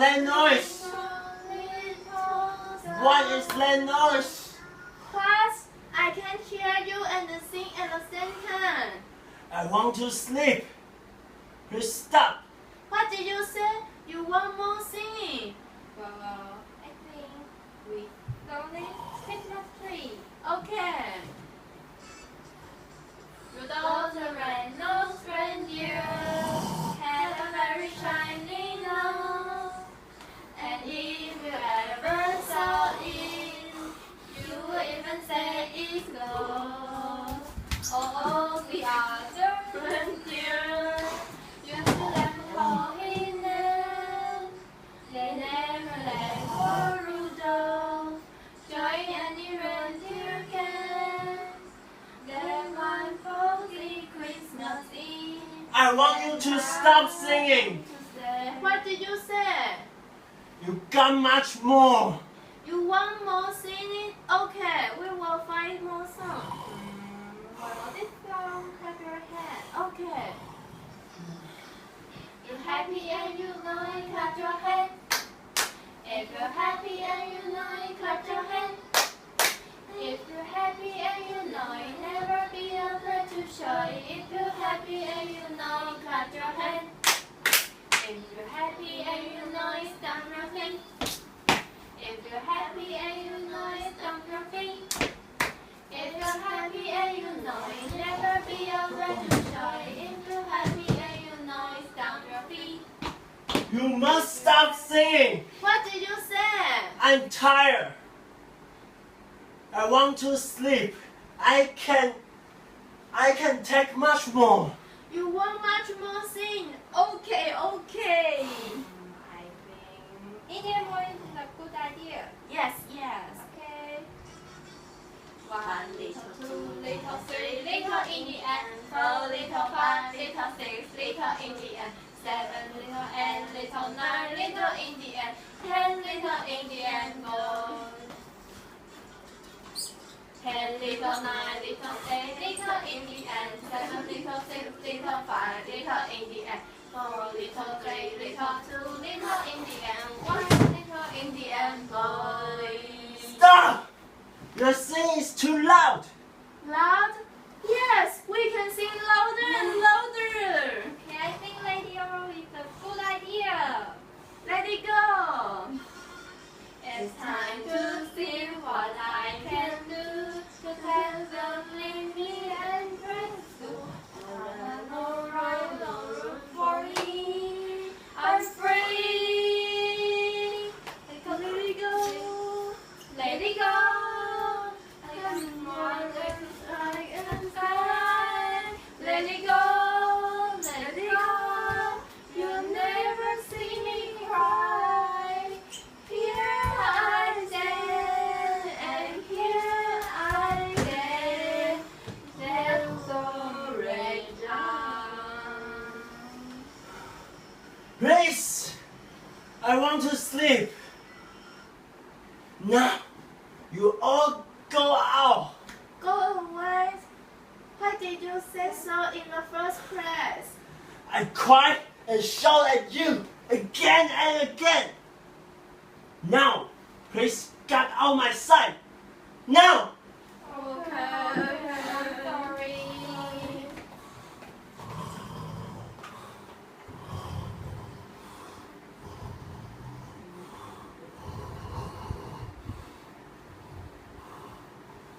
that noise? What is that noise? Class, I can hear you and sing at the same time. I want to sleep. Please stop. What did you say? You want more singing? Well, I think we only Christmas tree. Okay. Rudolph the red-nosed reindeer had a very shiny nose, and if you ever saw it, you would even say it's gold. Oh, the other reindeer used to let me call his name. They never let poor Rudolph join any reindeer camp. Then one foggy Christmas Eve, I want you to stop singing. What did you say? You got much more. You want more singing? Okay, we will find more songs. Well, this song, clap your hands. Okay. You're happy and you know it, clap your hands. If you're happy and you know it, clap your hands. If you're happy and you know it, never be afraid to show it. If you're happy and you know it, clap your hands. If you're happy and you know it, stamp your feet. If you're happy and you know it, stamp your feet. If you're happy and you know it, never be afraid to show it. If you're happy and you know it, stamp your feet. You must stop singing. What did you say? I'm tired. I want to sleep. I can take much more. You want much more sing? Okay, okay. I think Indian voice is a good idea. Yes, yes. Okay. 1 little, 2 little, 3 little in the end, 4 little, 5 little, 6 little in the end, 7 little, 8 little, 9 little in the end, 10 little in the end, boys. 10 little, 9 little, 8 little in the end, 7 little, 6 little, 5 little in the end, 4 little, 3 little, 2 little in the end, 1 little in the end, boys. Stop! Your singing is too loud. Loud? Yes, we can sing louder and louder. Okay, I think Lady O is a good idea. Let it go. It's time to see what I can do to tell them leave me and friends to no right, no room for me. I'm free. Let it go. Let it go. I got more legs like inside. Let it go. Let it go. You'll never see me cry. Here I stand, and here I stand, stand so rage on. Please, I want to sleep. Now, you all go out. Go away. Why did you say so in the first place? I cry and shout at you again and again. Now, please get out my sight. Now!